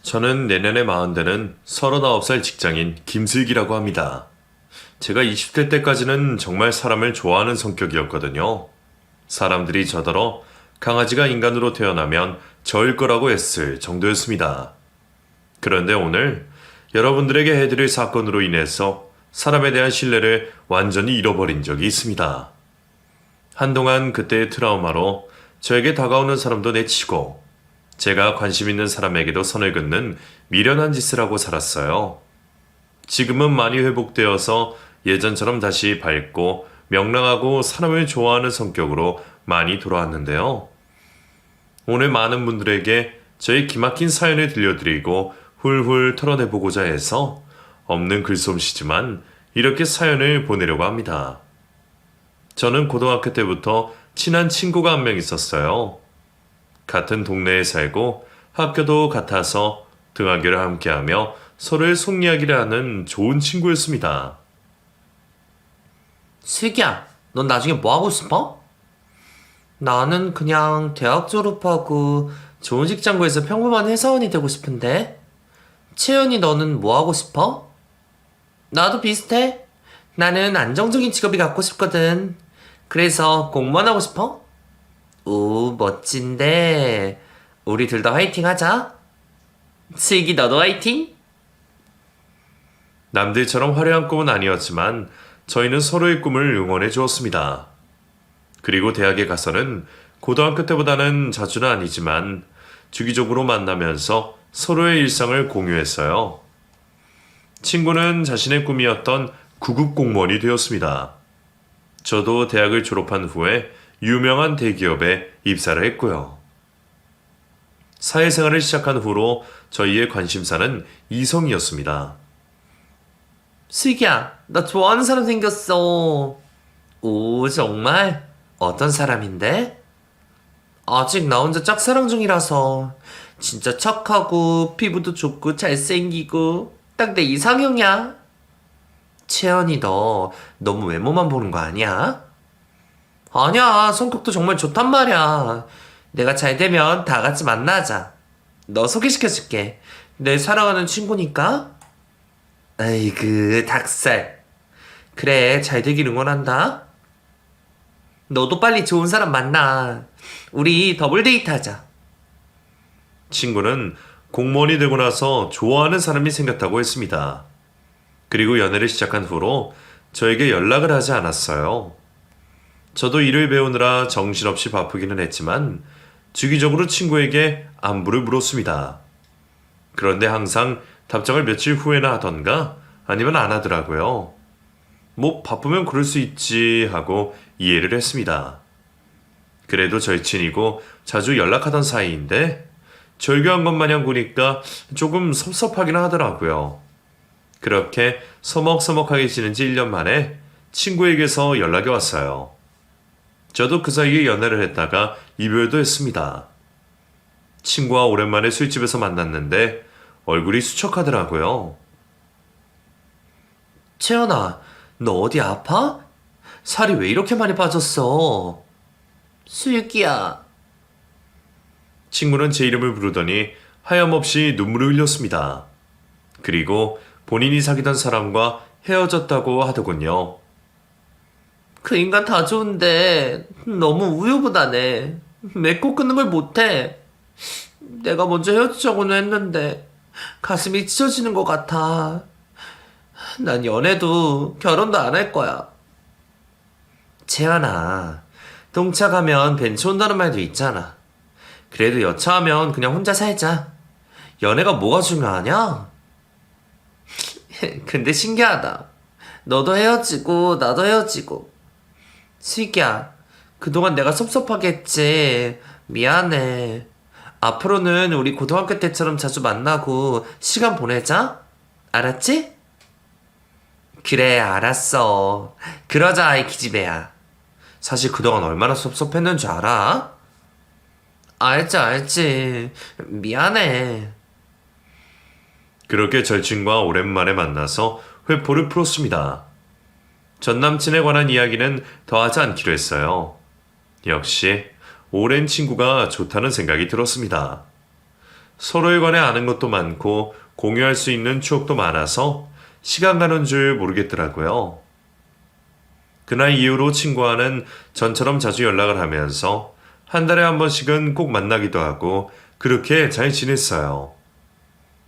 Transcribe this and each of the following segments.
저는 내년에 40되는 39살 직장인 김슬기라고 합니다. 제가 20대 때까지는 정말 사람을 좋아하는 성격이었거든요. 사람들이 저더러 강아지가 인간으로 태어나면 저일 거라고 했을 정도였습니다. 그런데 오늘 여러분들에게 해드릴 사건으로 인해서 사람에 대한 신뢰를 완전히 잃어버린 적이 있습니다. 한동안 그때의 트라우마로 저에게 다가오는 사람도 내치고 제가 관심 있는 사람에게도 선을 긋는 미련한 짓을 하고 살았어요. 지금은 많이 회복되어서 예전처럼 다시 밝고 명랑하고 사람을 좋아하는 성격으로 많이 돌아왔는데요. 오늘 많은 분들에게 저의 기막힌 사연을 들려드리고 훌훌 털어내보고자 해서 없는 글솜씨지만 이렇게 사연을 보내려고 합니다. 저는 고등학교 때부터 친한 친구가 한 명 있었어요. 같은 동네에 살고 학교도 같아서 등하교를 함께하며 서로의 속 이야기를 하는 좋은 친구였습니다. 슬기야, 넌 나중에 뭐 하고 싶어? 나는 그냥 대학 졸업하고 좋은 직장 구해서 평범한 회사원이 되고 싶은데. 채연이 너는 뭐 하고 싶어? 나도 비슷해. 나는 안정적인 직업이 갖고 싶거든. 그래서 공무원 하고 싶어? 오, 멋진데. 우리 둘 다 화이팅 하자. 슬기 너도 화이팅? 남들처럼 화려한 꿈은 아니었지만 저희는 서로의 꿈을 응원해 주었습니다. 그리고 대학에 가서는 고등학교 때보다는 자주는 아니지만 주기적으로 만나면서 서로의 일상을 공유했어요. 친구는 자신의 꿈이었던 구급 공무원이 되었습니다. 저도 대학을 졸업한 후에 유명한 대기업에 입사를 했고요. 사회생활을 시작한 후로 저희의 관심사는 이성이었습니다. 슬기야, 나 좋아하는 사람 생겼어. 오, 정말? 어떤 사람인데? 아직 나 혼자 짝사랑 중이라서. 진짜 착하고, 피부도 좋고, 잘생기고, 딱 내 이상형이야. 채연이 너, 너무 외모만 보는 거 아니야? 아니야, 성격도 정말 좋단 말이야. 내가 잘 되면 다 같이 만나자. 너 소개시켜줄게. 내 사랑하는 친구니까. 아이고, 닭살. 그래, 잘 되길 응원한다. 너도 빨리 좋은 사람 만나. 우리 더블 데이트 하자. 친구는 공무원이 되고 나서 좋아하는 사람이 생겼다고 했습니다. 그리고 연애를 시작한 후로 저에게 연락을 하지 않았어요. 저도 일을 배우느라 정신없이 바쁘기는 했지만 주기적으로 친구에게 안부를 물었습니다. 그런데 항상 답장을 며칠 후에나 하던가 아니면 안 하더라고요. 뭐 바쁘면 그럴 수 있지 하고 이해를 했습니다. 그래도 절친이고 자주 연락하던 사이인데 절교한 것 마냥 구니까 조금 섭섭하긴 하더라고요. 그렇게 서먹서먹하게 지낸 지 1년 만에 친구에게서 연락이 왔어요. 저도 그 사이에 연애를 했다가 이별도 했습니다. 친구와 오랜만에 술집에서 만났는데 얼굴이 수척하더라고요. 채연아, 너 어디 아파? 살이 왜 이렇게 많이 빠졌어? 슬기야. 친구는 제 이름을 부르더니 하염없이 눈물을 흘렸습니다. 그리고 본인이 사귀던 사람과 헤어졌다고 하더군요. 그 인간 다 좋은데 너무 우유부단해. 맺고 끊는 걸 못해. 내가 먼저 헤어지자고는 했는데 가슴이 찢어지는 것 같아. 난 연애도 결혼도 안 할 거야. 재현아, 동차 가면 벤치 온다는 말도 있잖아. 그래도 여차하면 그냥 혼자 살자. 연애가 뭐가 중요하냐? 근데 신기하다. 너도 헤어지고 나도 헤어지고. 슬기야, 그동안 내가 섭섭하게 했지. 미안해. 앞으로는 우리 고등학교 때처럼 자주 만나고 시간 보내자. 알았지? 그래, 알았어. 그러자, 이 기집애야. 사실 그동안 얼마나 섭섭했는 줄 알아? 알지. 미안해. 그렇게 절친과 오랜만에 만나서 회포를 풀었습니다. 전 남친에 관한 이야기는 더 하지 않기로 했어요. 역시 오랜 친구가 좋다는 생각이 들었습니다. 서로에 관해 아는 것도 많고 공유할 수 있는 추억도 많아서 시간 가는 줄 모르겠더라고요. 그날 이후로 친구와는 전처럼 자주 연락을 하면서 한 달에 한 번씩은 꼭 만나기도 하고 그렇게 잘 지냈어요.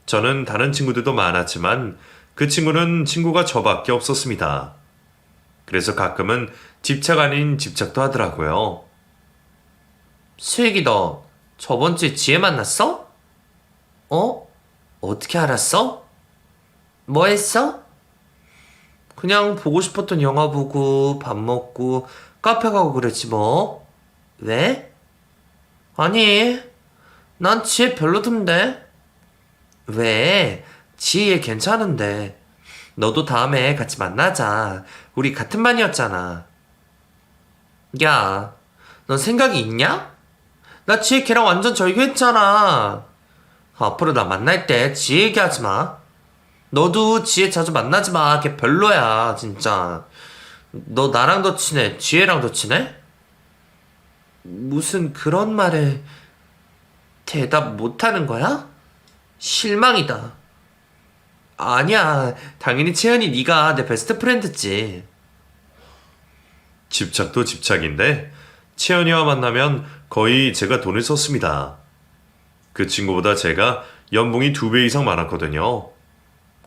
저는 다른 친구들도 많았지만 그 친구는 친구가 저밖에 없었습니다. 그래서 가끔은 집착 아닌 집착도 하더라고요. 슬기 너 저번 주에 지혜 만났어? 어? 어떻게 알았어? 뭐 했어? 그냥 보고 싶었던 영화 보고 밥 먹고 카페 가고 그랬지 뭐. 왜? 아니, 난 지혜 별로던데. 왜? 지혜 괜찮은데. 너도 다음에 같이 만나자. 우리 같은 반이었잖아. 야, 넌 생각이 있냐? 나 지혜 걔랑 완전 절교했잖아. 앞으로 나 만날 때 지혜 얘기하지 마. 너도 지혜 자주 만나지 마. 걔 별로야, 진짜. 너 나랑 더 친해? 지혜랑 더 친해? 무슨 그런 말에 대답 못하는 거야? 실망이다. 아니야, 당연히 채연이 네가 내 베스트 프렌드지. 집착도 집착인데 채연이와 만나면 거의 제가 돈을 썼습니다. 그 친구보다 제가 연봉이 2배 이상 많았거든요.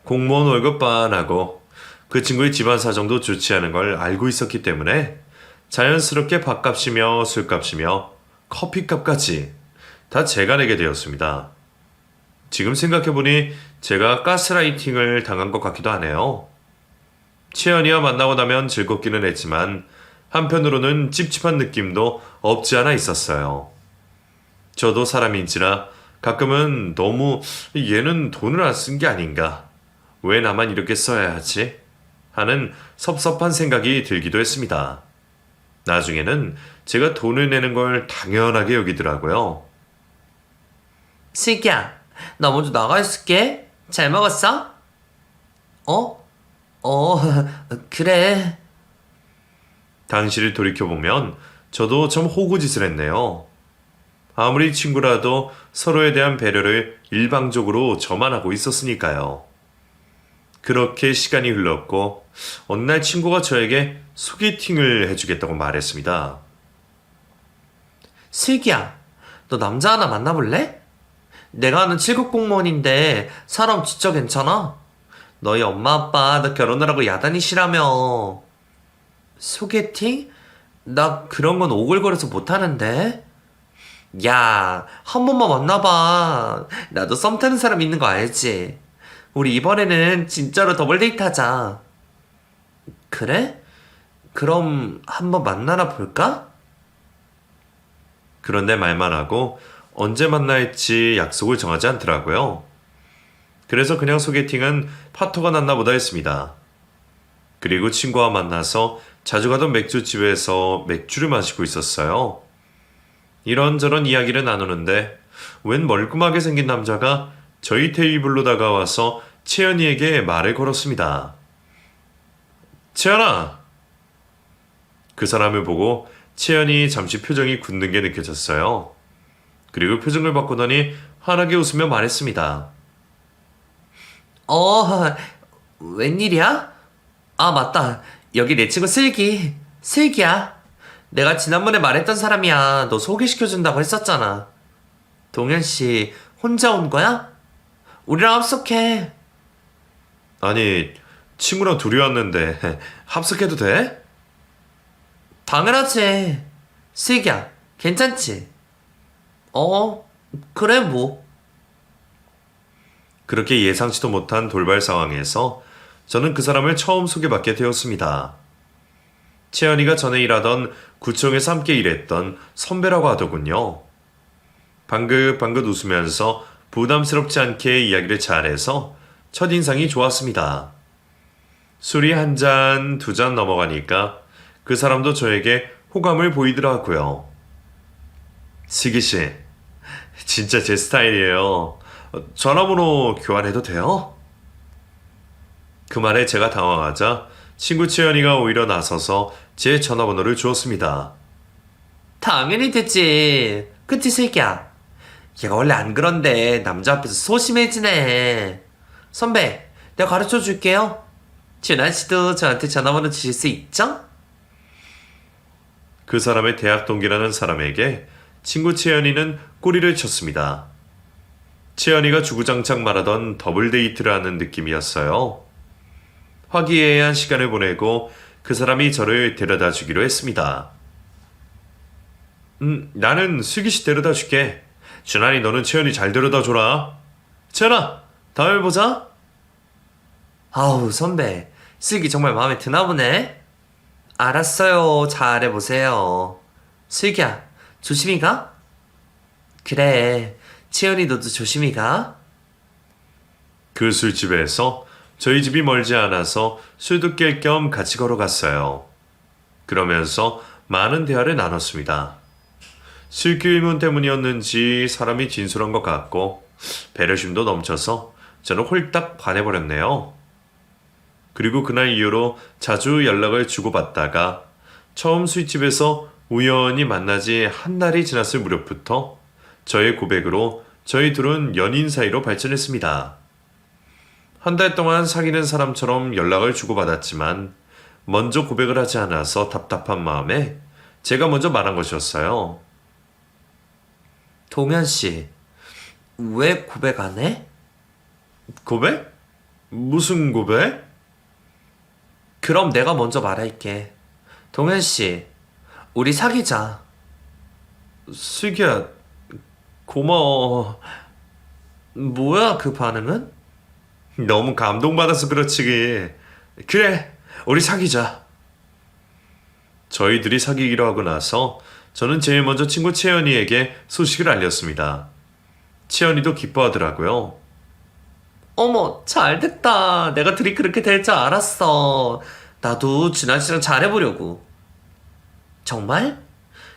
공무원 월급 반하고 그 친구의 집안 사정도 좋지 않은 걸 알고 있었기 때문에 자연스럽게 밥값이며 술값이며 커피값까지 다 제가 내게 되었습니다. 지금 생각해보니 제가 가스라이팅을 당한 것 같기도 하네요. 채연이와 만나고 나면 즐겁기는 했지만 한편으로는 찝찝한 느낌도 없지 않아 있었어요. 저도 사람인지라 가끔은 너무 얘는 돈을 안 쓴 게 아닌가, 왜 나만 이렇게 써야 하지? 하는 섭섭한 생각이 들기도 했습니다. 나중에는 제가 돈을 내는 걸 당연하게 여기더라고요. 슬기야, 나 먼저 나가 있을게. 잘 먹었어? 어? 그래. 당시를 돌이켜보면 저도 참 호구짓을 했네요. 아무리 친구라도 서로에 대한 배려를 일방적으로 저만 하고 있었으니까요. 그렇게 시간이 흘렀고 어느 날 친구가 저에게 소개팅을 해주겠다고 말했습니다. 슬기야, 너 남자 하나 만나볼래? 내가 아는 7급 공무원인데 사람 진짜 괜찮아. 너희 엄마 아빠 너 결혼하라고 야단이시라며. 소개팅? 나 그런 건 오글거려서 못하는데. 야, 한 번만 만나봐. 나도 썸 타는 사람 있는 거 알지? 우리 이번에는 진짜로 더블 데이트 하자. 그래? 그럼 한번 만나나 볼까? 그런데 말만 하고 언제 만날지 약속을 정하지 않더라고요. 그래서 그냥 소개팅은 파토가 났나 보다 했습니다. 그리고 친구와 만나서 자주 가던 맥주집에서 맥주를 마시고 있었어요. 이런저런 이야기를 나누는데 웬 멀끔하게 생긴 남자가 저희 테이블로 다가와서 채연이에게 말을 걸었습니다. 채연아! 그 사람을 보고 채연이 잠시 표정이 굳는 게 느껴졌어요. 그리고 표정을 바꾸더니 환하게 웃으며 말했습니다. 웬일이야? 아, 맞다. 여기 내 친구 슬기. 슬기야. 내가 지난번에 말했던 사람이야. 너 소개시켜준다고 했었잖아. 동현씨, 혼자 온 거야? 우리랑 합석해. 아니, 친구랑 둘이 왔는데 합석해도 돼? 당연하지. 슬기야, 괜찮지? 그래, 뭐. 그렇게 예상치도 못한 돌발 상황에서 저는 그 사람을 처음 소개받게 되었습니다. 채연이가 전에 일하던 구청에서 함께 일했던 선배라고 하더군요. 방긋방긋 웃으면서 부담스럽지 않게 이야기를 잘해서 첫인상이 좋았습니다. 술이 한 잔, 두 잔 넘어가니까 그 사람도 저에게 호감을 보이더라고요. 슬기씨, 진짜 제 스타일이에요. 전화번호 교환해도 돼요? 그 말에 제가 당황하자 친구 채연이가 오히려 나서서 제 전화번호를 주었습니다. 당연히 됐지. 그치, 슬기야? 얘가 원래 안 그런데 남자 앞에서 소심해지네. 선배, 내가 가르쳐 줄게요. 준환 씨도 저한테 전화번호 주실 수 있죠? 그 사람의 대학 동기라는 사람에게 친구 채연이는 꼬리를 쳤습니다. 채연이가 주구장창 말하던 더블 데이트를 하는 느낌이었어요. 화기애애한 시간을 보내고 그 사람이 저를 데려다 주기로 했습니다. 나는 슬기 씨 데려다 줄게. 준환이 너는 채연이 잘 데려다 줘라. 채연아, 다음에 보자. 아우, 선배. 슬기 정말 마음에 드나 보네. 알았어요. 잘해보세요. 슬기야, 조심히 가. 그래, 채연이 너도 조심히 가. 그 술집에서 저희 집이 멀지 않아서 술도 깰 겸 같이 걸어갔어요. 그러면서 많은 대화를 나눴습니다. 술기 의문 때문이었는지 사람이 진솔한 것 같고 배려심도 넘쳐서 저는 홀딱 반해버렸네요. 그리고 그날 이후로 자주 연락을 주고받다가 처음 술집에서 우연히 만나지 한 달이 지났을 무렵부터 저의 고백으로 저희 둘은 연인 사이로 발전했습니다. 한 달 동안 사귀는 사람처럼 연락을 주고받았지만 먼저 고백을 하지 않아서 답답한 마음에 제가 먼저 말한 것이었어요. 동현씨, 왜 고백 안 해? 고백? 무슨 고백? 그럼 내가 먼저 말할게. 동현씨, 우리 사귀자. 슬기야, 고마워. 뭐야, 그 반응은? 너무 감동받아서 그렇지. 그래, 우리 사귀자. 저희들이 사귀기로 하고 나서 저는 제일 먼저 친구 채연이에게 소식을 알렸습니다. 채연이도 기뻐하더라고요. 어머, 잘됐다. 내가 둘이 그렇게 될 줄 알았어. 나도 준환 씨랑 잘해보려고. 정말?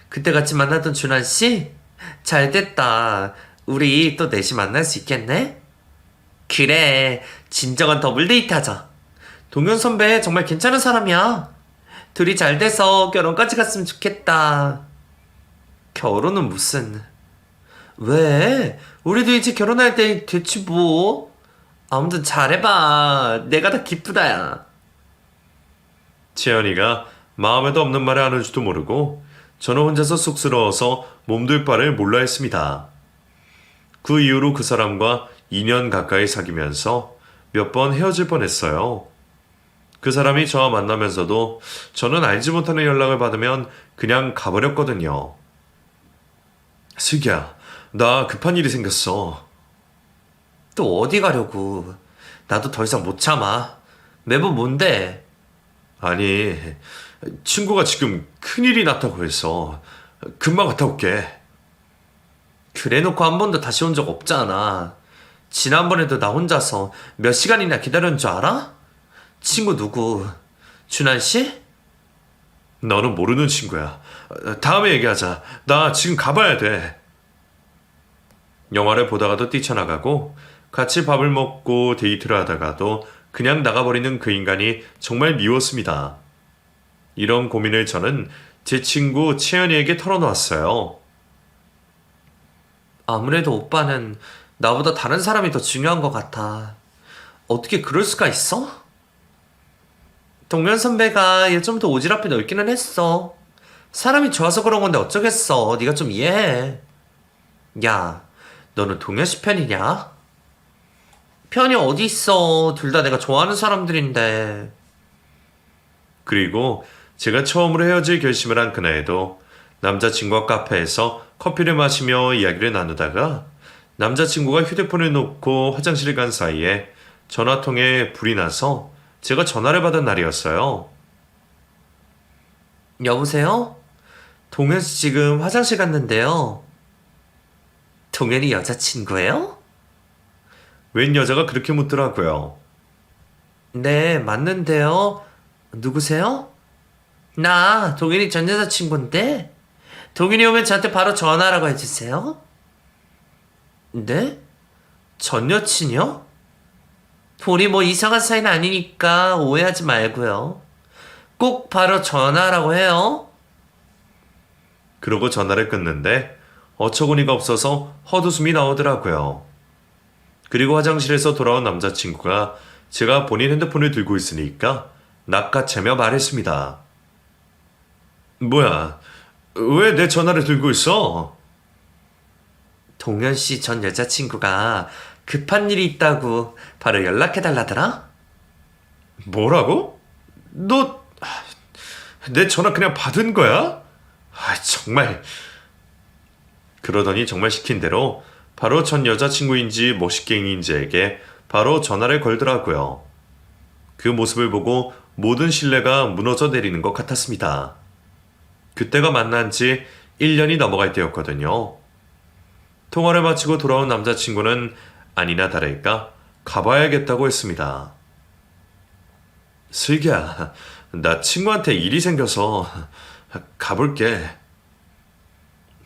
그때 같이 만나던 준환 씨? 잘됐다. 우리 또 넷이 만날 수 있겠네? 그래, 진정한 더블 데이트 하자. 동현 선배 정말 괜찮은 사람이야. 둘이 잘 돼서 결혼까지 갔으면 좋겠다. 결혼은 무슨... 왜? 우리도 이제 결혼할 때 됐지 뭐. 아무튼 잘해봐. 내가 다 기쁘다야. 채연이가 마음에도 없는 말을 하는 줄도 모르고 저는 혼자서 쑥스러워서 몸둘 바를 몰라 했습니다. 그 이후로 그 사람과 2년 가까이 사귀면서 몇 번 헤어질 뻔했어요. 그 사람이 저와 만나면서도 저는 알지 못하는 연락을 받으면 그냥 가버렸거든요. 슬기야, 나 급한 일이 생겼어. 또 어디 가려고. 나도 더 이상 못 참아. 매번 뭔데? 아니, 친구가 지금 큰일이 났다고 해서 금방 갔다 올게. 그래놓고 한 번도 다시 온 적 없잖아. 지난번에도 나 혼자서 몇 시간이나 기다렸는 줄 알아? 친구 누구? 준환 씨? 너는 모르는 친구야. 다음에 얘기하자. 나 지금 가봐야 돼. 영화를 보다가도 뛰쳐나가고 같이 밥을 먹고 데이트를 하다가도 그냥 나가버리는 그 인간이 정말 미웠습니다. 이런 고민을 저는 제 친구 채연이에게 털어놓았어요. 아무래도 오빠는 나보다 다른 사람이 더 중요한 것 같아. 어떻게 그럴 수가 있어? 동현 선배가 예전부터 오지랖이 넓기는 했어. 사람이 좋아서 그런 건데 어쩌겠어. 네가 좀 이해해. 야, 너는 동현 씨 편이냐? 편이 어디 있어. 둘 다 내가 좋아하는 사람들인데. 그리고 제가 처음으로 헤어질 결심을 한 그날에도 남자친구와 카페에서 커피를 마시며 이야기를 나누다가 남자친구가 휴대폰을 놓고 화장실을 간 사이에 전화통에 불이 나서 제가 전화를 받은 날이었어요. 여보세요? 동현 씨 지금 화장실 갔는데요. 동현이 여자친구예요? 웬 여자가 그렇게 묻더라고요. 네, 맞는데요. 누구세요? 나 동현이 전 여자친구인데 동현이 오면 저한테 바로 전화라고 해주세요. 네? 전 여친이요? 우리 뭐 이상한 사이는 아니니까 오해하지 말고요. 꼭 바로 전화라고 해요. 그러고 전화를 끊는데 어처구니가 없어서 헛웃음이 나오더라고요. 그리고 화장실에서 돌아온 남자친구가 제가 본인 핸드폰을 들고 있으니까 낚아채며 말했습니다. 뭐야, 왜 내 전화를 들고 있어? 동현 씨 전 여자친구가 급한 일이 있다고 바로 연락해달라더라? 뭐라고? 너 내 전화 그냥 받은 거야? 정말. 그러더니 정말 시킨 대로 바로 전 여자친구인지 멋있갱이인지에게 바로 전화를 걸더라고요. 그 모습을 보고 모든 신뢰가 무너져 내리는 것 같았습니다. 그때가 만난 지 1년이 넘어갈 때였거든요. 통화를 마치고 돌아온 남자친구는 아니나 다를까 가봐야겠다고 했습니다. 슬기야, 나 친구한테 일이 생겨서 가볼게.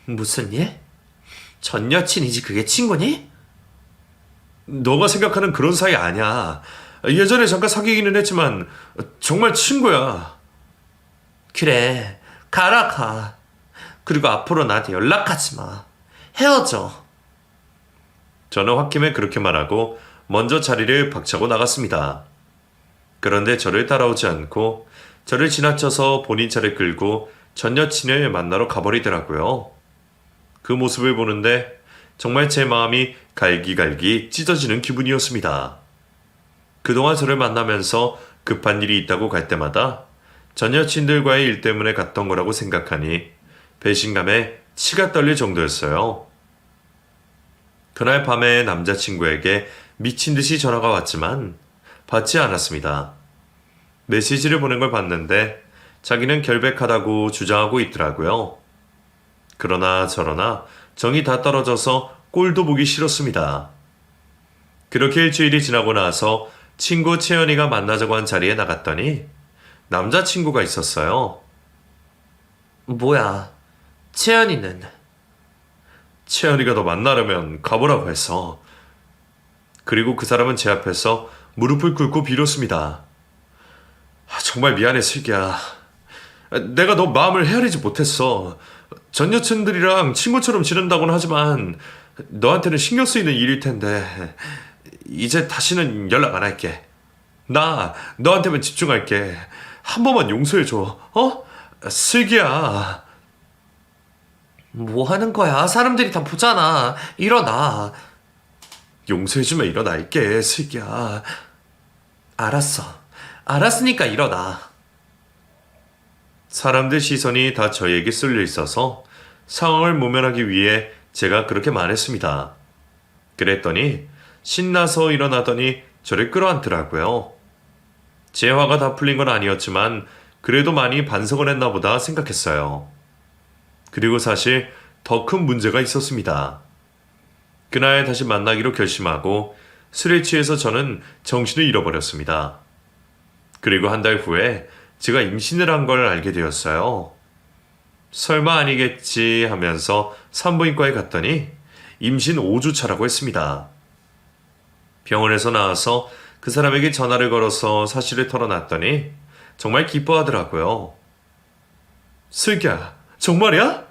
무슨 일? 전 여친이지 그게 친구니? 너가 생각하는 그런 사이 아니야. 예전에 잠깐 사귀기는 했지만 정말 친구야. 그래, 가라 가. 그리고 앞으로 나한테 연락하지 마. 헤어져. 저는 홧김에 그렇게 말하고 먼저 자리를 박차고 나갔습니다. 그런데 저를 따라오지 않고 저를 지나쳐서 본인 차를 끌고 전 여친을 만나러 가버리더라고요. 그 모습을 보는데 정말 제 마음이 갈기갈기 찢어지는 기분이었습니다. 그동안 저를 만나면서 급한 일이 있다고 갈 때마다 전 여친들과의 일 때문에 갔던 거라고 생각하니 배신감에 치가 떨릴 정도였어요. 그날 밤에 남자친구에게 미친 듯이 전화가 왔지만 받지 않았습니다. 메시지를 보낸 걸 봤는데 자기는 결백하다고 주장하고 있더라고요. 그러나 저러나 정이 다 떨어져서 꼴도 보기 싫었습니다. 그렇게 일주일이 지나고 나서 친구 채연이가 만나자고 한 자리에 나갔더니 남자친구가 있었어요. 뭐야, 채연이는? 채연이가 너 만나려면 가보라고 해서. 그리고 그 사람은 제 앞에서 무릎을 꿇고 빌었습니다. 정말 미안해, 슬기야. 내가 너 마음을 헤아리지 못했어. 전 여친들이랑 친구처럼 지낸다고는 하지만 너한테는 신경 쓰이는 일일 텐데 이제 다시는 연락 안 할게. 나 너한테만 집중할게. 한 번만 용서해줘. 슬기야. 뭐 하는 거야? 사람들이 다 보잖아. 일어나. 용서해주면 일어날게, 슬기야. 알았어. 알았으니까 일어나. 사람들 시선이 다 저에게 쏠려 있어서 상황을 모면하기 위해 제가 그렇게 말했습니다. 그랬더니 신나서 일어나더니 저를 끌어안더라고요. 제 화가 다 풀린 건 아니었지만 그래도 많이 반성을 했나 보다 생각했어요. 그리고 사실 더 큰 문제가 있었습니다. 그날 다시 만나기로 결심하고 술에 취해서 저는 정신을 잃어버렸습니다. 그리고 한 달 후에 제가 임신을 한 걸 알게 되었어요. 설마 아니겠지 하면서 산부인과에 갔더니 임신 5주 차라고 했습니다. 병원에서 나와서 그 사람에게 전화를 걸어서 사실을 털어놨더니 정말 기뻐하더라고요. 슬기야, 정말이야?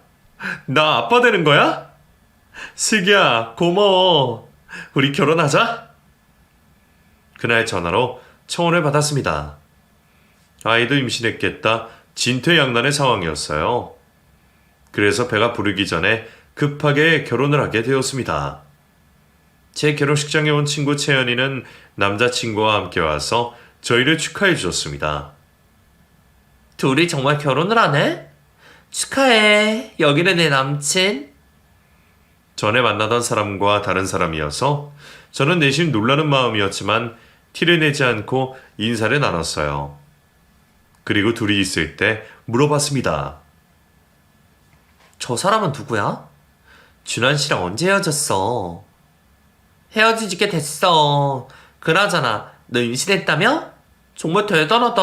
나 아빠 되는 거야? 슬기야, 고마워. 우리 결혼하자. 그날 전화로 청혼을 받았습니다. 아이도 임신했겠다 진퇴양난의 상황이었어요. 그래서 배가 부르기 전에 급하게 결혼을 하게 되었습니다. 제 결혼식장에 온 친구 채연이는 남자친구와 함께 와서 저희를 축하해 주셨습니다. 둘이 정말 결혼을 하네? 축하해. 여기는 내 남친. 전에 만나던 사람과 다른 사람이어서 저는 내심 놀라는 마음이었지만 티를 내지 않고 인사를 나눴어요. 그리고 둘이 있을 때 물어봤습니다. 저 사람은 누구야? 준환 씨랑 언제 헤어졌어? 헤어진 지 꽤 됐어. 그나저나 너 임신했다며? 정말 대단하다.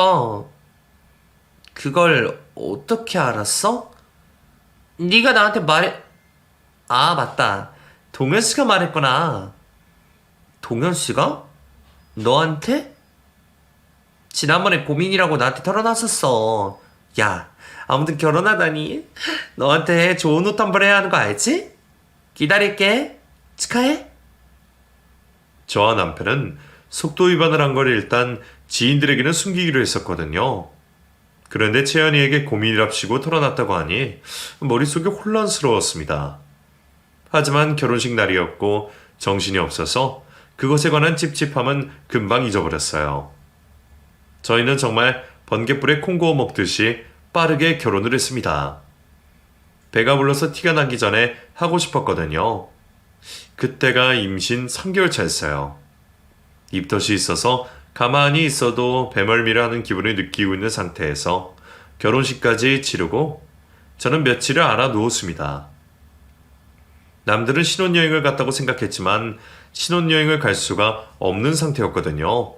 그걸 어떻게 알았어? 네가 나한테 말해... 아, 맞다. 동현 씨가 말했구나. 동현 씨가? 너한테? 지난번에 고민이라고 나한테 털어놨었어. 야, 아무튼 결혼하다니. 너한테 좋은 옷 한 벌 해야 하는 거 알지? 기다릴게. 축하해. 저와 남편은 속도 위반을 한 걸 일단 지인들에게는 숨기기로 했었거든요. 그런데 채연이에게 고민이랍시고 털어놨다고 하니 머릿속이 혼란스러웠습니다. 하지만 결혼식 날이었고 정신이 없어서 그것에 관한 찝찝함은 금방 잊어버렸어요. 저희는 정말 번갯불에 콩 구워 먹듯이 빠르게 결혼을 했습니다. 배가 불러서 티가 나기 전에 하고 싶었거든요. 그때가 임신 3개월 차였어요. 입덧이 있어서 가만히 있어도 배멀미를 하는 기분을 느끼고 있는 상태에서 결혼식까지 치르고 저는 며칠을 알아 누웠습니다. 남들은 신혼여행을 갔다고 생각했지만 신혼여행을 갈 수가 없는 상태였거든요.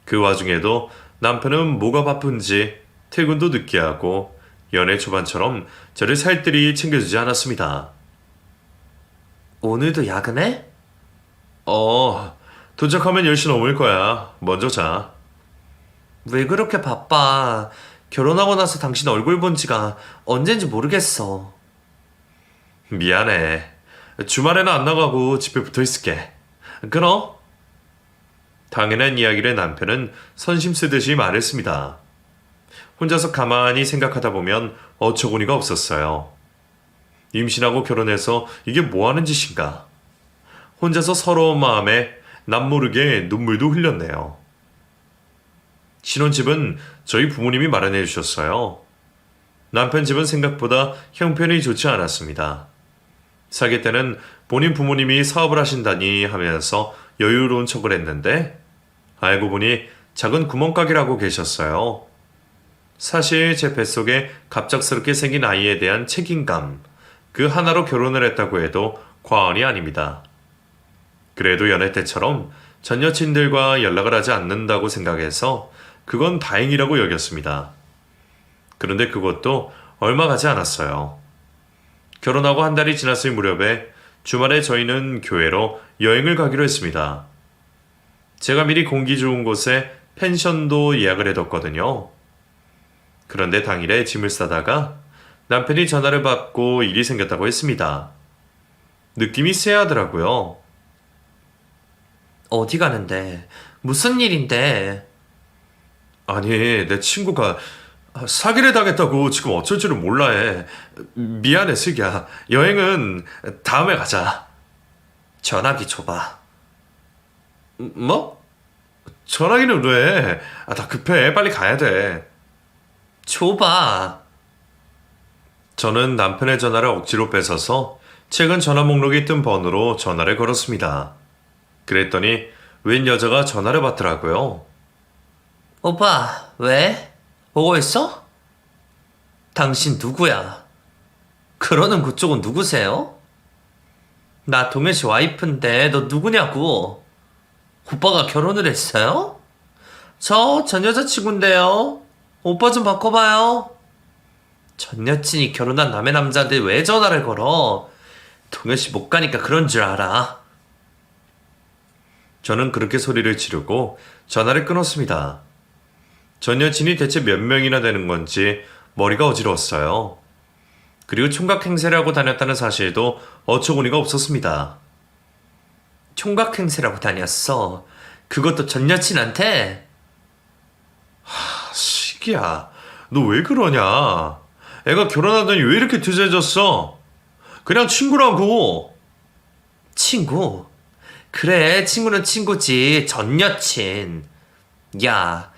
그 와중에도 남편은 뭐가 바쁜지 퇴근도 늦게 하고 연애 초반처럼 저를 살뜰히 챙겨주지 않았습니다. 오늘도 야근해? 도착하면 10시 넘을 거야. 먼저 자. 왜 그렇게 바빠? 결혼하고 나서 당신 얼굴 본 지가 언젠지 모르겠어. 미안해. 주말에는 안 나가고 집에 붙어 있을게. 끊어? 당연한 이야기를 남편은 선심 쓰듯이 말했습니다. 혼자서 가만히 생각하다 보면 어처구니가 없었어요. 임신하고 결혼해서 이게 뭐 하는 짓인가? 혼자서 서러운 마음에 남모르게 눈물도 흘렸네요. 신혼집은 저희 부모님이 마련해 주셨어요. 남편 집은 생각보다 형편이 좋지 않았습니다. 사귈 때는 본인 부모님이 사업을 하신다니 하면서 여유로운 척을 했는데 알고 보니 작은 구멍가게라고 계셨어요. 사실 제 뱃속에 갑작스럽게 생긴 아이에 대한 책임감, 그 하나로 결혼을 했다고 해도 과언이 아닙니다. 그래도 연애 때처럼 전 여친들과 연락을 하지 않는다고 생각해서 그건 다행이라고 여겼습니다. 그런데 그것도 얼마 가지 않았어요. 결혼하고 한 달이 지났을 무렵에 주말에 저희는 교회로 여행을 가기로 했습니다. 제가 미리 공기 좋은 곳에 펜션도 예약을 해뒀거든요. 그런데 당일에 짐을 싸다가 남편이 전화를 받고 일이 생겼다고 했습니다. 느낌이 쎄하더라고요. 어디 가는데? 무슨 일인데? 아니, 내 친구가 사기를 당했다고 지금 어쩔 줄을 몰라 해. 미안해, 슬기야. 여행은 다음에 가자. 전화기 줘봐. 뭐? 전화기는 왜? 나 급해. 빨리 가야 돼. 줘봐. 저는 남편의 전화를 억지로 뺏어서 최근 전화 목록에 뜬 번호로 전화를 걸었습니다. 그랬더니 웬 여자가 전화를 받더라고요. 오빠, 왜? 오고 있어? 당신 누구야? 그러는 그쪽은 누구세요? 나 동현씨 와이프인데 너 누구냐고? 오빠가 결혼을 했어요? 저 전 여자친구인데요. 오빠 좀 바꿔봐요. 전 여친이 결혼한 남의 남자한테 왜 전화를 걸어? 동현씨 못 가니까 그런 줄 알아. 저는 그렇게 소리를 지르고 전화를 끊었습니다. 전 여친이 대체 몇 명이나 되는 건지 머리가 어지러웠어요. 그리고 총각 행세를 하고 다녔다는 사실도 어처구니가 없었습니다. 총각 행세라고 다녔어. 그것도 전 여친한테? 시기야, 너 왜 그러냐? 애가 결혼하더니 왜 이렇게 드세졌어? 그냥 친구라고. 친구? 그래, 친구는 친구지. 전 여친. 야,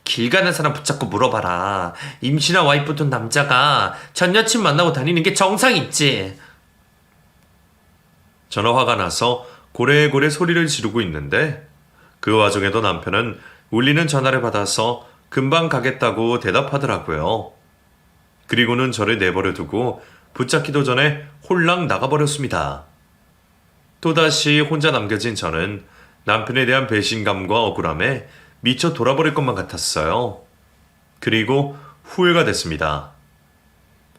길 가는 사람 붙잡고 물어봐라. 임신한 와이프 둔 남자가 전 여친 만나고 다니는 게 정상 있지. 저는 화가 나서 고래고래 소리를 지르고 있는데 그 와중에도 남편은 울리는 전화를 받아서 금방 가겠다고 대답하더라고요. 그리고는 저를 내버려 두고 붙잡기도 전에 홀랑 나가버렸습니다. 또다시 혼자 남겨진 저는 남편에 대한 배신감과 억울함에 미쳐 돌아버릴 것만 같았어요. 그리고 후회가 됐습니다.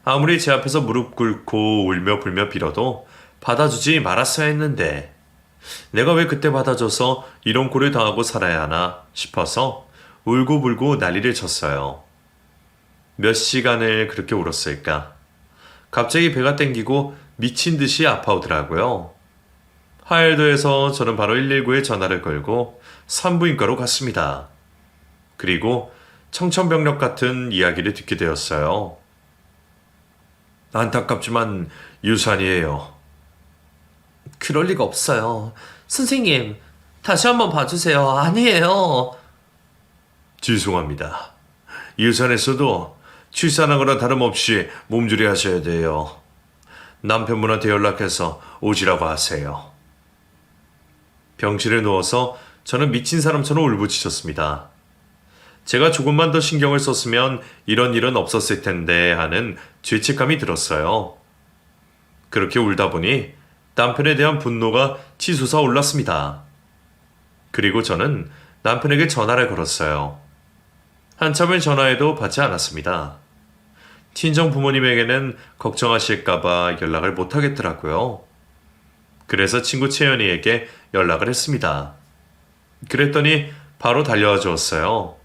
아무리 제 앞에서 무릎 꿇고 울며 불며 빌어도 받아주지 말았어야 했는데 내가 왜 그때 받아줘서 이런 꼴을 당하고 살아야 하나 싶어서 울고불고 난리를 쳤어요. 몇 시간을 그렇게 울었을까? 갑자기 배가 땡기고 미친 듯이 아파오더라고요. 하엘도에서 저는 바로 119에 전화를 걸고 산부인과로 갔습니다. 그리고 청천벽력 같은 이야기를 듣게 되었어요. 안타깝지만 유산이에요. 그럴 리가 없어요. 선생님, 다시 한번 봐주세요. 아니에요. 죄송합니다. 유산에서도 출산하거나 다름없이 몸조리 하셔야 돼요. 남편분한테 연락해서 오지라고 하세요. 병실에 누워서 저는 미친 사람처럼 울부짖었습니다. 제가 조금만 더 신경을 썼으면 이런 일은 없었을 텐데 하는 죄책감이 들었어요. 그렇게 울다 보니 남편에 대한 분노가 치솟아 올랐습니다. 그리고 저는 남편에게 전화를 걸었어요. 한참을 전화해도 받지 않았습니다. 친정 부모님에게는 걱정하실까봐 연락을 못하겠더라고요. 그래서 친구 채연이에게 연락을 했습니다. 그랬더니 바로 달려와 주었어요.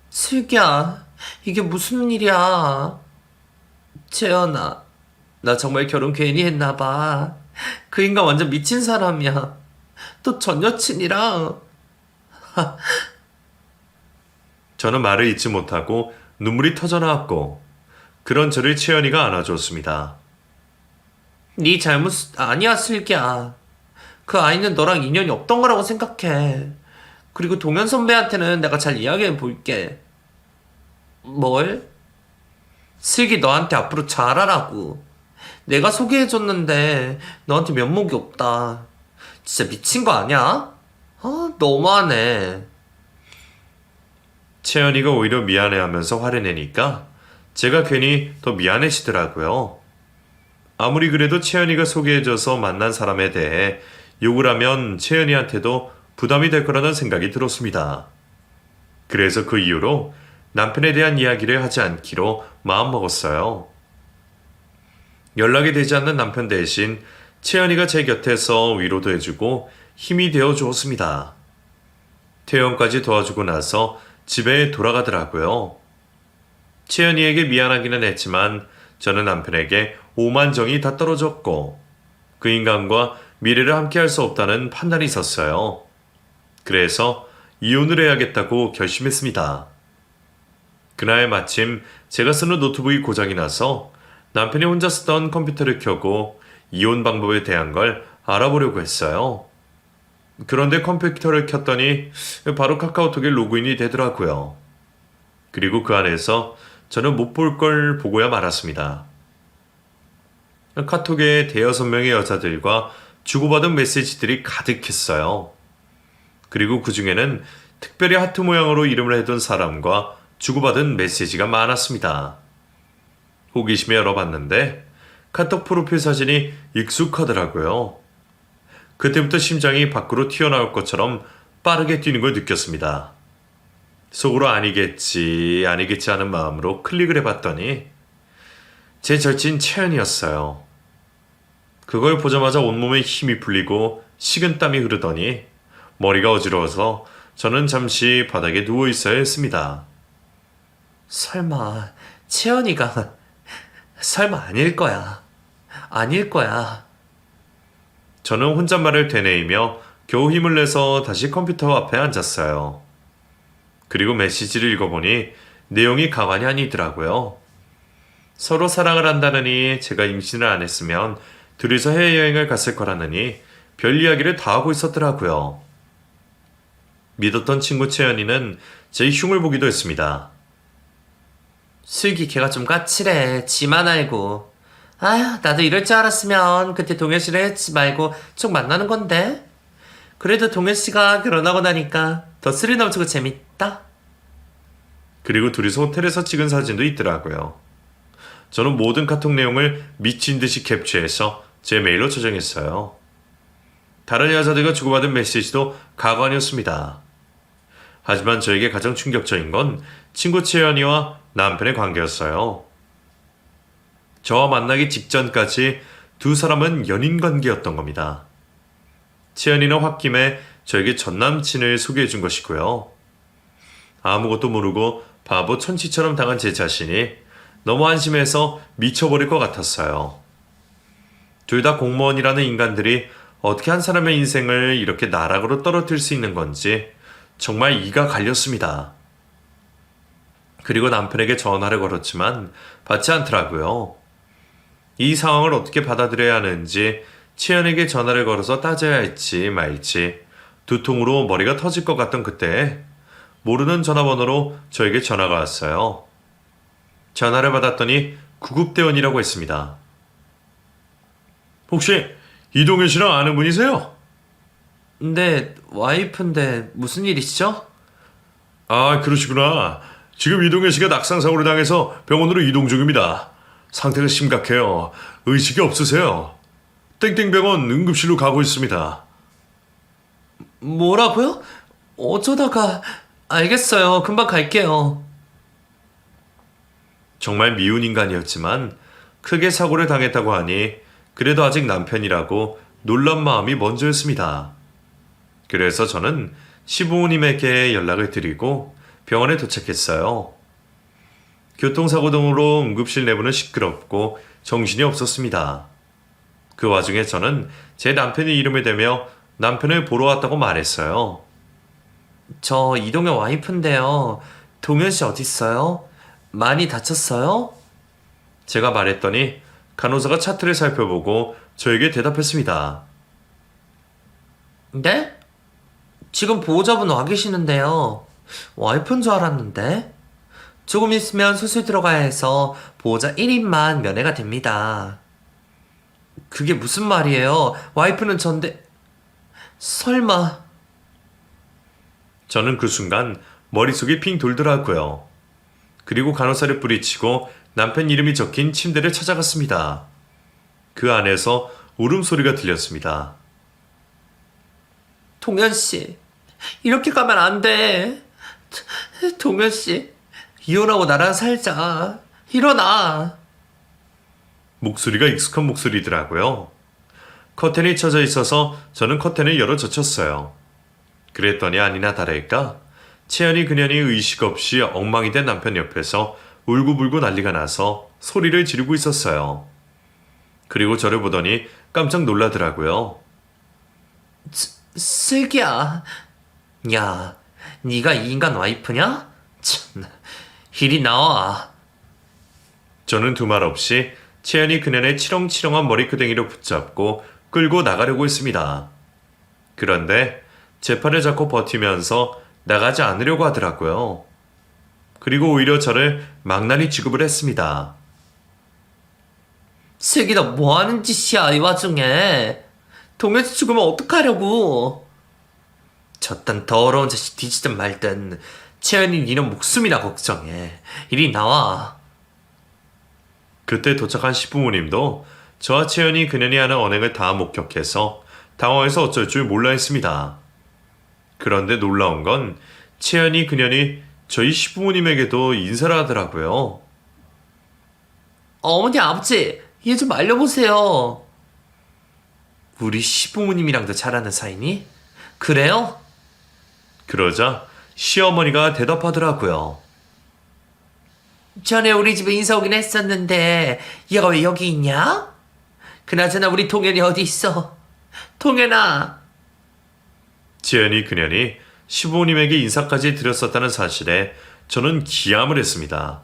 슬기야, 이게 무슨 일이야? 채연아, 나 정말 결혼 괜히 했나봐. 그 인간 완전 미친 사람이야. 또 전 여친이랑. 저는 말을 잇지 못하고 눈물이 터져나왔고 그런 저를 채연이가 안아주었습니다. 네 잘못 아니야, 슬기야. 그 아이는 너랑 인연이 없던 거라고 생각해. 그리고 동현 선배한테는 내가 잘 이야기해 볼게. 뭘? 슬기 너한테 앞으로 잘하라고. 내가 소개해줬는데 너한테 면목이 없다. 진짜 미친 거 아니야? 너무하네. 채연이가 오히려 미안해하면서 화를 내니까 제가 괜히 더 미안해지더라고요. 아무리 그래도 채연이가 소개해줘서 만난 사람에 대해 욕을 하면 채연이한테도 부담이 될 거라는 생각이 들었습니다. 그래서 그 이후로 남편에 대한 이야기를 하지 않기로 마음먹었어요. 연락이 되지 않는 남편 대신 채연이가 제 곁에서 위로도 해주고 힘이 되어 주었습니다. 퇴원까지 도와주고 나서 집에 돌아가더라고요. 채연이에게 미안하기는 했지만 저는 남편에게 오만정이 다 떨어졌고 그 인간과 미래를 함께할 수 없다는 판단이 있었어요. 그래서 이혼을 해야겠다고 결심했습니다. 그날 마침 제가 쓰는 노트북이 고장이 나서 남편이 혼자 쓰던 컴퓨터를 켜고 이혼 방법에 대한 걸 알아보려고 했어요. 그런데 컴퓨터를 켰더니 바로 카카오톡에 로그인이 되더라고요. 그리고 그 안에서 저는 못 볼 걸 보고야 말았습니다. 카톡에 대여섯 명의 여자들과 주고받은 메시지들이 가득했어요. 그리고 그 중에는 특별히 하트 모양으로 이름을 해둔 사람과 주고받은 메시지가 많았습니다. 호기심에 열어봤는데 카톡 프로필 사진이 익숙하더라고요. 그때부터 심장이 밖으로 튀어나올 것처럼 빠르게 뛰는 걸 느꼈습니다. 속으로 아니겠지 하는 마음으로 클릭을 해봤더니 제 절친 채연이었어요. 그걸 보자마자 온몸에 힘이 풀리고 식은땀이 흐르더니 머리가 어지러워서 저는 잠시 바닥에 누워 있어야 했습니다. 설마 채연이가 설마 아닐 거야. 아닐 거야. 저는 혼잣말을 되뇌이며 겨우 힘을 내서 다시 컴퓨터 앞에 앉았어요. 그리고 메시지를 읽어보니 내용이 가관이 아니더라고요. 서로 사랑을 한다느니 제가 임신을 안 했으면 둘이서 해외여행을 갔을 거라느니 별 이야기를 다 하고 있었더라고요. 믿었던 친구 채연이는 제 흉을 보기도 했습니다. 슬기 걔가 좀 까칠해. 지만 알고. 아휴, 나도 이럴 줄 알았으면 그때 동현 씨를 했지 말고 쭉 만나는 건데. 그래도 동현 씨가 결혼하고 나니까 더 스릴 넘치고 재밌다. 그리고 둘이서 호텔에서 찍은 사진도 있더라고요. 저는 모든 카톡 내용을 미친 듯이 캡처해서 제 메일로 저장했어요. 다른 여자들과 주고받은 메시지도 가관이었습니다. 하지만 저에게 가장 충격적인 건 친구 채연이와 남편의 관계였어요. 저와 만나기 직전까지 두 사람은 연인 관계였던 겁니다. 채연이는 홧김에 저에게 전 남친을 소개해 준 것이고요. 아무것도 모르고 바보 천치처럼 당한 제 자신이 너무 안심해서 미쳐버릴 것 같았어요. 둘 다 공무원이라는 인간들이 어떻게 한 사람의 인생을 이렇게 나락으로 떨어뜨릴 수 있는 건지 정말 이가 갈렸습니다. 그리고 남편에게 전화를 걸었지만 받지 않더라고요. 이 상황을 어떻게 받아들여야 하는지 치연에게 전화를 걸어서 따져야 할지 말지 두통으로 머리가 터질 것 같던 그때 모르는 전화번호로 저에게 전화가 왔어요. 전화를 받았더니 구급대원이라고 했습니다. 혹시 이동현 씨랑 아는 분이세요? 네, 와이프인데 무슨 일이시죠? 아, 그러시구나. 지금 이동현 씨가 낙상사고를 당해서 병원으로 이동 중입니다. 상태가 심각해요. 의식이 없으세요. 땡땡병원 응급실로 가고 있습니다. 뭐라고요? 어쩌다가... 알겠어요. 금방 갈게요. 정말 미운 인간이었지만 크게 사고를 당했다고 하니 그래도 아직 남편이라고 놀란 마음이 먼저였습니다. 그래서 저는 시부모님에게 연락을 드리고 병원에 도착했어요. 교통사고 등으로 응급실 내부는 시끄럽고 정신이 없었습니다. 그 와중에 저는 제 남편의 이름을 대며 남편을 보러 왔다고 말했어요. 저 이동현 와이프인데요. 동현 씨 어디 있어요? 많이 다쳤어요? 제가 말했더니 간호사가 차트를 살펴보고 저에게 대답했습니다. 네? 지금 보호자분 와 계시는데요. 와이프인 줄 알았는데. 조금 있으면 수술 들어가야 해서 보호자 1인만 면회가 됩니다. 그게 무슨 말이에요? 와이프는 전데... 설마... 저는 그 순간 머릿속이 핑 돌더라고요. 그리고 간호사를 뿌리치고 남편 이름이 적힌 침대를 찾아갔습니다. 그 안에서 울음소리가 들렸습니다. 동현 씨, 이렇게 가면 안 돼. 동현 씨, 이혼하고 나랑 살자. 일어나. 목소리가 익숙한 목소리더라고요. 커튼이 쳐져 있어서 저는 커튼을 열어 젖혔어요. 그랬더니 아니나 다를까 채연이 그년이 의식 없이 엉망이 된 남편 옆에서 울고불고 난리가 나서 소리를 지르고 있었어요. 그리고 저를 보더니 깜짝 놀라더라고요. 슬기야. 야, 네가 이 인간 와이프냐? 참, 이리 나와. 저는 두말 없이 채연이 그년의 치렁치렁한 머리끄댕이를 붙잡고 끌고 나가려고 했습니다. 그런데 제 팔을 잡고 버티면서 나가지 않으려고 하더라고요. 그리고 오히려 저를 망나니 취급을 했습니다. 슬기 너 뭐하는 짓이야 이 와중에. 동현 씨 죽으면 어떡하려고. 저딴 더러운 자식 뒤지든 말든 채연이 니는 목숨이나 걱정해. 이리 나와. 그때 도착한 시부모님도 저와 채연이 그년이 하는 언행을 다 목격해서 당황해서 어쩔 줄 몰라 했습니다. 그런데 놀라운 건 채연이 그년이 저희 시부모님에게도 인사를 하더라고요. 어머니 아버지 얘 좀 알려보세요. 우리 시부모님이랑도 잘하는 사이니? 그래요? 그러자 시어머니가 대답하더라고요. 전에 우리 집에 인사 오긴 했었는데 얘가 왜 여기 있냐? 그나저나 우리 동현이 어디 있어? 동현아. 채연이 그년이 시부모님에게 인사까지 드렸었다는 사실에 저는 기함을 했습니다.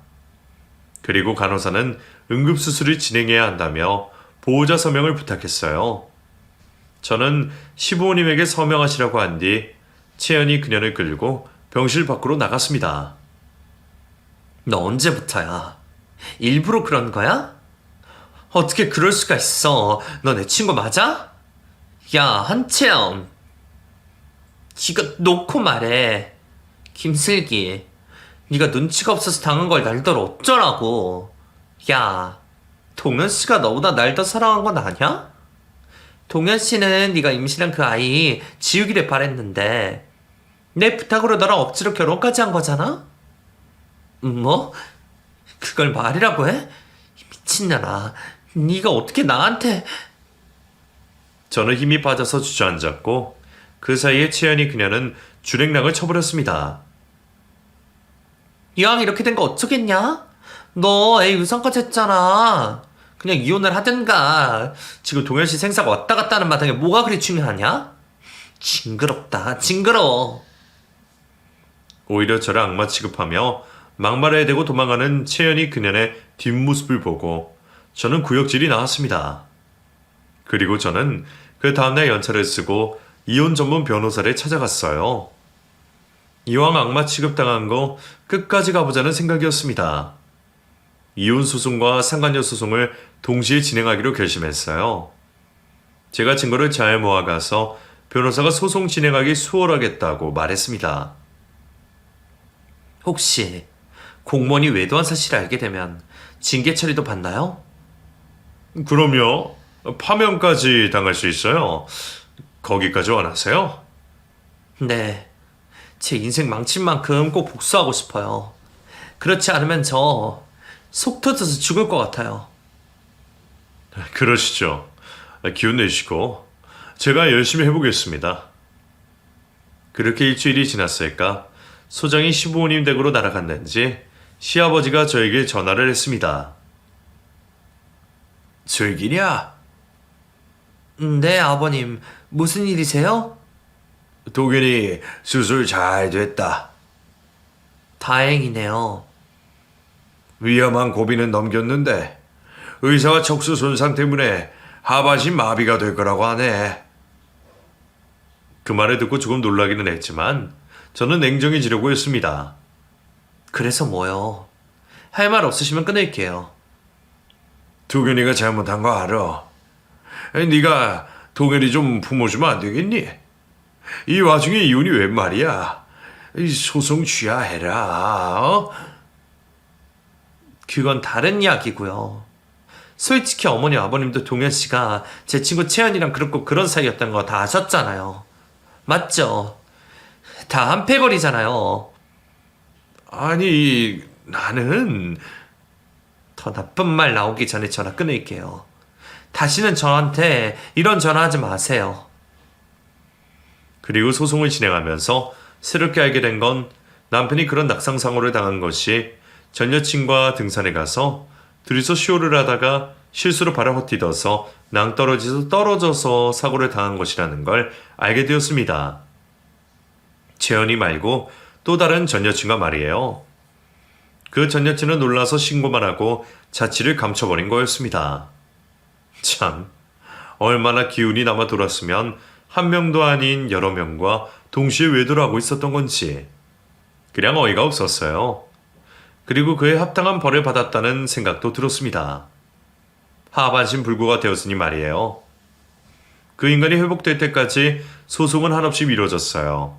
그리고 간호사는 응급수술을 진행해야 한다며 보호자 서명을 부탁했어요. 저는 시부모님에게 서명하시라고 한 뒤 채연이 그년을 끌고 병실 밖으로 나갔습니다. 너 언제부터야? 일부러 그런 거야? 어떻게 그럴 수가 있어? 너 내 친구 맞아? 야, 한채영. 지가 놓고 말해. 김슬기. 네가 눈치가 없어서 당한 걸 날더러 어쩌라고. 야, 동현 씨가 너보다 날 더 사랑한 건 아냐? 동현 씨는 네가 임신한 그 아이 지우기를 바랬는데 내 부탁으로 너랑 억지로 결혼까지 한 거잖아? 뭐? 그걸 말이라고 해? 미친년아. 네가 어떻게 나한테... 저는 힘이 빠져서 주저앉았고 그 사이에 채연이 그녀는 주랭랑을 쳐버렸습니다. 이왕 이렇게 된 거 어쩌겠냐? 너 애 유산까지 했잖아. 그냥 이혼을 하든가. 지금 동현 씨 생사가 왔다 갔다 하는 마당에 뭐가 그리 중요하냐? 징그럽다, 징그러워. 오히려 저를 악마 취급하며 막말에 대고 도망가는 채연이 그년의 뒷모습을 보고 저는 구역질이 나왔습니다. 그리고 저는 그 다음날 연차를 쓰고 이혼 전문 변호사를 찾아갔어요. 이왕 악마 취급당한 거 끝까지 가보자는 생각이었습니다. 이혼 소송과 상간녀 소송을 동시에 진행하기로 결심했어요. 제가 증거를 잘 모아가서 변호사가 소송 진행하기 수월하겠다고 말했습니다. 혹시 공무원이 외도한 사실을 알게 되면 징계 처리도 받나요? 그럼요. 파면까지 당할 수 있어요. 거기까지 원하세요? 네. 제 인생 망친 만큼 꼭 복수하고 싶어요. 그렇지 않으면 저 속 터져서 죽을 것 같아요. 그러시죠. 기운 내시고 제가 열심히 해보겠습니다. 그렇게 일주일이 지났을까 소장이 시부모님 댁으로 날아갔는지 시아버지가 저에게 전화를 했습니다. 즐기냐? 네, 아버님. 무슨 일이세요? 도균이 수술 잘 됐다. 다행이네요. 위험한 고비는 넘겼는데 의사와 척수 손상 때문에 하반신 마비가 될 거라고 하네. 그 말을 듣고 조금 놀라기는 했지만 저는 냉정해지려고 했습니다. 그래서 뭐요? 할 말 없으시면 끊을게요. 도균이가 잘못한 거 알아. 네가 도균이 좀 품어주면 안 되겠니? 이 와중에 이혼이 웬 말이야? 이 소송 취하해라. 어? 그건 다른 이야기고요. 솔직히 어머니 아버님도 동현 씨가 제 친구 채연이랑 그렇고 그런 사이였다는 거 다 아셨잖아요. 맞죠? 다 한패거리잖아요. 아니 나는 더 나쁜 말 나오기 전에 전화 끊을게요. 다시는 저한테 이런 전화하지 마세요. 그리고 소송을 진행하면서 새롭게 알게 된 건 남편이 그런 낙상사고를 당한 것이 전 여친과 등산에 가서 둘이서 쇼를 하다가 실수로 발을 헛디뎌서 낭떠러지에서 떨어져서 사고를 당한 것이라는 걸 알게 되었습니다. 재현이 말고 또 다른 전 여친과 말이에요. 그 전 여친은 놀라서 신고만 하고 자취를 감춰버린 거였습니다. 참, 얼마나 기운이 남아 돌았으면 한 명도 아닌 여러 명과 동시에 외도를 하고 있었던 건지 그냥 어이가 없었어요. 그리고 그에 합당한 벌을 받았다는 생각도 들었습니다. 하반신 불구가 되었으니 말이에요. 그 인간이 회복될 때까지 소송은 한없이 미뤄졌어요.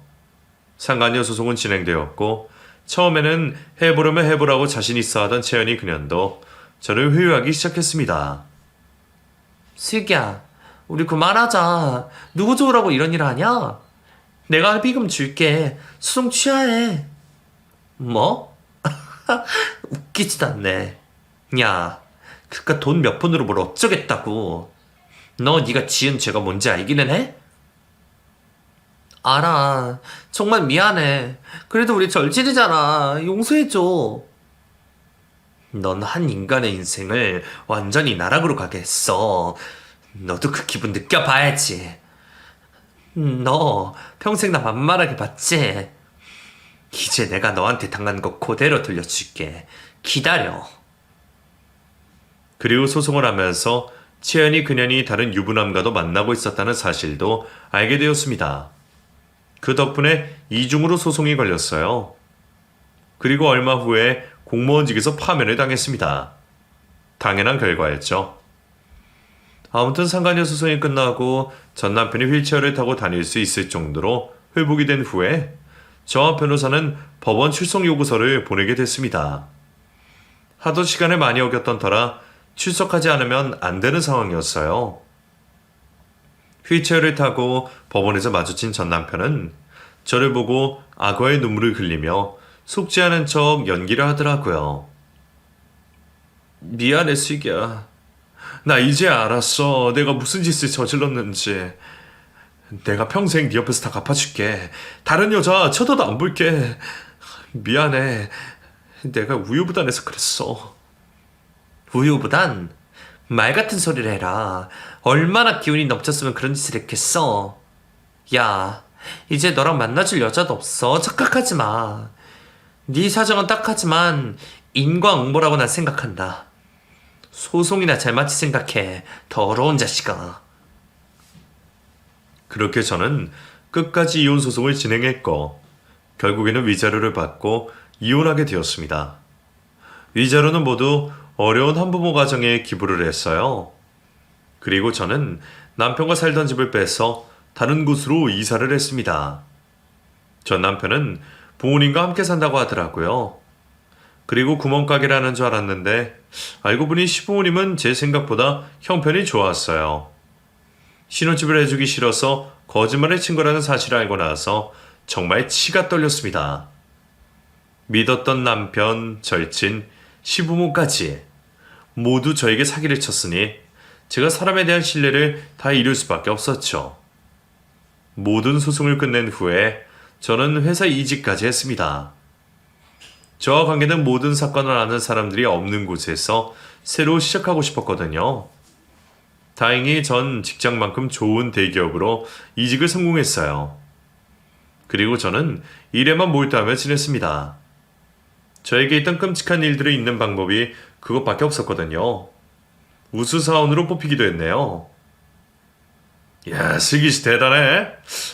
상간녀 소송은 진행되었고 처음에는 해보려면 해보라고 자신 있어 하던 채연이 그년도 저를 회유하기 시작했습니다. 슬기야, 우리 그만하자. 누구 좋으라고 이런 일 하냐? 내가 합의금 줄게. 소송 취하해. 뭐? 웃기지도 않네. 야, 그깟 돈 몇 푼으로 뭘 어쩌겠다고. 너 네가 지은 죄가 뭔지 알기는 해? 알아. 정말 미안해. 그래도 우리 절친이잖아. 용서해줘. 넌 한 인간의 인생을 완전히 나락으로 가게 했어. 너도 그 기분 느껴봐야지. 너 평생 나 만만하게 봤지? 이제 내가 너한테 당한 거 그대로 돌려줄게. 기다려. 그리고 소송을 하면서 채연이 그년이 다른 유부남과도 만나고 있었다는 사실도 알게 되었습니다. 그 덕분에 이중으로 소송이 걸렸어요. 그리고 얼마 후에 공무원직에서 파면을 당했습니다. 당연한 결과였죠. 아무튼 상간녀 소송이 끝나고 전 남편이 휠체어를 타고 다닐 수 있을 정도로 회복이 된 후에 저와 변호사는 법원 출석 요구서를 보내게 됐습니다. 하도 시간을 많이 어겼던 터라 출석하지 않으면 안 되는 상황이었어요. 휠체어를 타고 법원에서 마주친 전 남편은 저를 보고 악어의 눈물을 흘리며 속지 않은 척 연기를 하더라고요. 미안해, 슬기야. 나 이제 알았어. 내가 무슨 짓을 저질렀는지. 내가 평생 네 옆에서 다 갚아줄게. 다른 여자 쳐다도 안 볼게. 미안해. 내가 우유부단해서 그랬어. 우유부단? 말 같은 소리를 해라. 얼마나 기운이 넘쳤으면 그런 짓을 했겠어. 야, 이제 너랑 만나줄 여자도 없어. 착각하지 마. 네 사정은 딱하지만 인과응보라고 난 생각한다. 소송이나 잘 맞지 생각해. 더러운 자식아. 그렇게 저는 끝까지 이혼 소송을 진행했고 결국에는 위자료를 받고 이혼하게 되었습니다. 위자료는 모두 어려운 한부모 가정에 기부를 했어요. 그리고 저는 남편과 살던 집을 빼서 다른 곳으로 이사를 했습니다. 전 남편은 부모님과 함께 산다고 하더라고요. 그리고 구멍가게라는 줄 알았는데 알고 보니 시부모님은 제 생각보다 형편이 좋았어요. 신혼집을 해주기 싫어서 거짓말을 친 거라는 사실을 알고 나서 정말 치가 떨렸습니다. 믿었던 남편, 절친, 시부모까지 모두 저에게 사기를 쳤으니 제가 사람에 대한 신뢰를 다 잃을 수밖에 없었죠. 모든 소송을 끝낸 후에 저는 회사 이직까지 했습니다. 저와 관계된 모든 사건을 아는 사람들이 없는 곳에서 새로 시작하고 싶었거든요. 다행히 전 직장만큼 좋은 대기업으로 이직을 성공했어요. 그리고 저는 일에만 몰두하며 지냈습니다. 저에게 있던 끔찍한 일들이 있는 방법이 그것밖에 없었거든요. 우수사원으로 뽑히기도 했네요. 야, 슬기씨 대단해.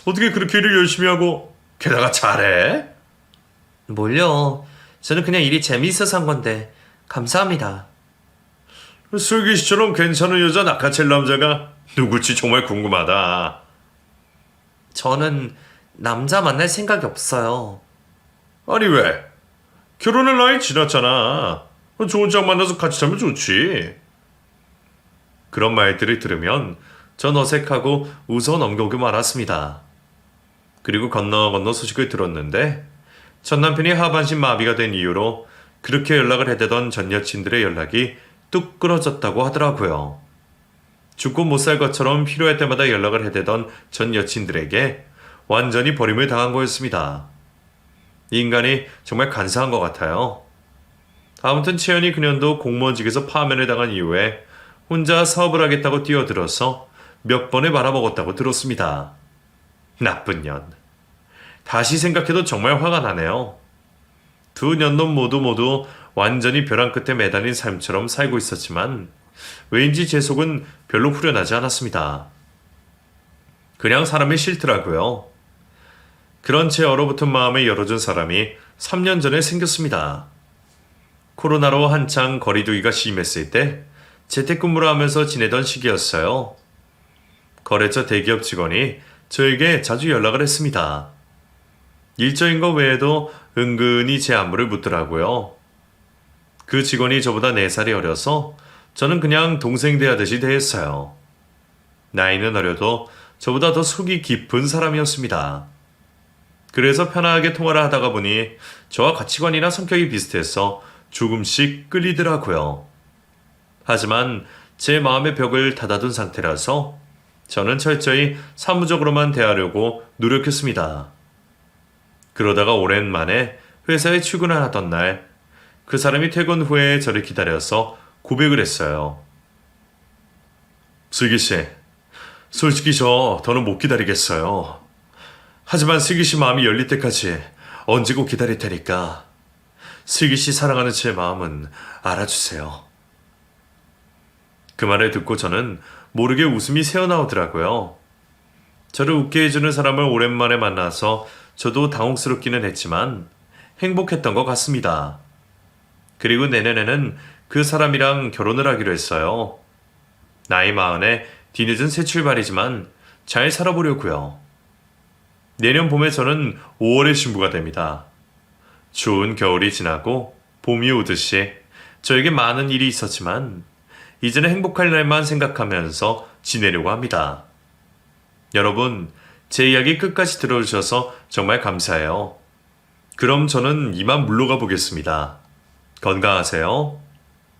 어떻게 그렇게 일을 열심히 하고 게다가 잘해? 뭘요? 저는 그냥 일이 재미있어서 한 건데 감사합니다. 슬기씨처럼 괜찮은 여자 낚아챌 남자가 누굴지 정말 궁금하다. 저는 남자 만날 생각이 없어요. 아니 왜? 결혼할 나이 지났잖아. 좋은 짝 만나서 같이 살면 좋지. 그런 말들을 들으면 전 어색하고 웃어 넘겨오고 말았습니다. 그리고 건너 소식을 들었는데 전 남편이 하반신 마비가 된 이유로 그렇게 연락을 해대던 전 여친들의 연락이 뚝 끊어졌다고 하더라고요. 죽고 못 살 것처럼 필요할 때마다 연락을 해대던 전 여친들에게 완전히 버림을 당한 거였습니다. 인간이 정말 간사한 것 같아요. 아무튼 채연이 그년도 공무원직에서 파면을 당한 이후에 혼자 사업을 하겠다고 뛰어들어서 몇 번을 말아먹었다고 들었습니다. 나쁜 년. 다시 생각해도 정말 화가 나네요. 두 년놈 모두 완전히 벼랑 끝에 매달린 삶처럼 살고 있었지만 왠지 제 속은 별로 후련하지 않았습니다. 그냥 사람이 싫더라고요. 그런 제 얼어붙은 마음을 열어준 사람이 3년 전에 생겼습니다. 코로나로 한창 거리두기가 심했을 때 재택근무를 하면서 지내던 시기였어요. 거래처 대기업 직원이 저에게 자주 연락을 했습니다. 일적인 것 외에도 은근히 제 안부를 묻더라고요. 그 직원이 저보다 4살이 어려서 저는 그냥 동생 대하듯이 대했어요. 나이는 어려도 저보다 더 속이 깊은 사람이었습니다. 그래서 편하게 통화를 하다가 보니 저와 가치관이나 성격이 비슷해서 조금씩 끌리더라고요. 하지만 제 마음의 벽을 닫아둔 상태라서 저는 철저히 사무적으로만 대하려고 노력했습니다. 그러다가 오랜만에 회사에 출근을 하던 날, 그 사람이 퇴근 후에 저를 기다려서 고백을 했어요. 슬기씨, 솔직히 저 더는 못 기다리겠어요. 하지만 슬기씨 마음이 열릴 때까지 언제고 기다릴 테니까 슬기씨 사랑하는 제 마음은 알아주세요. 그 말을 듣고 저는 모르게 웃음이 새어나오더라고요. 저를 웃게 해주는 사람을 오랜만에 만나서 저도 당혹스럽기는 했지만 행복했던 것 같습니다. 그리고 내년에는 그 사람이랑 결혼을 하기로 했어요. 나이 40에 뒤늦은 새 출발이지만 잘 살아보려고요. 내년 봄에 저는 5월에 신부가 됩니다. 추운 겨울이 지나고 봄이 오듯이 저에게 많은 일이 있었지만 이제는 행복할 날만 생각하면서 지내려고 합니다. 여러분, 제 이야기 끝까지 들어주셔서 정말 감사해요. 그럼 저는 이만 물러가 보겠습니다. 건강하세요.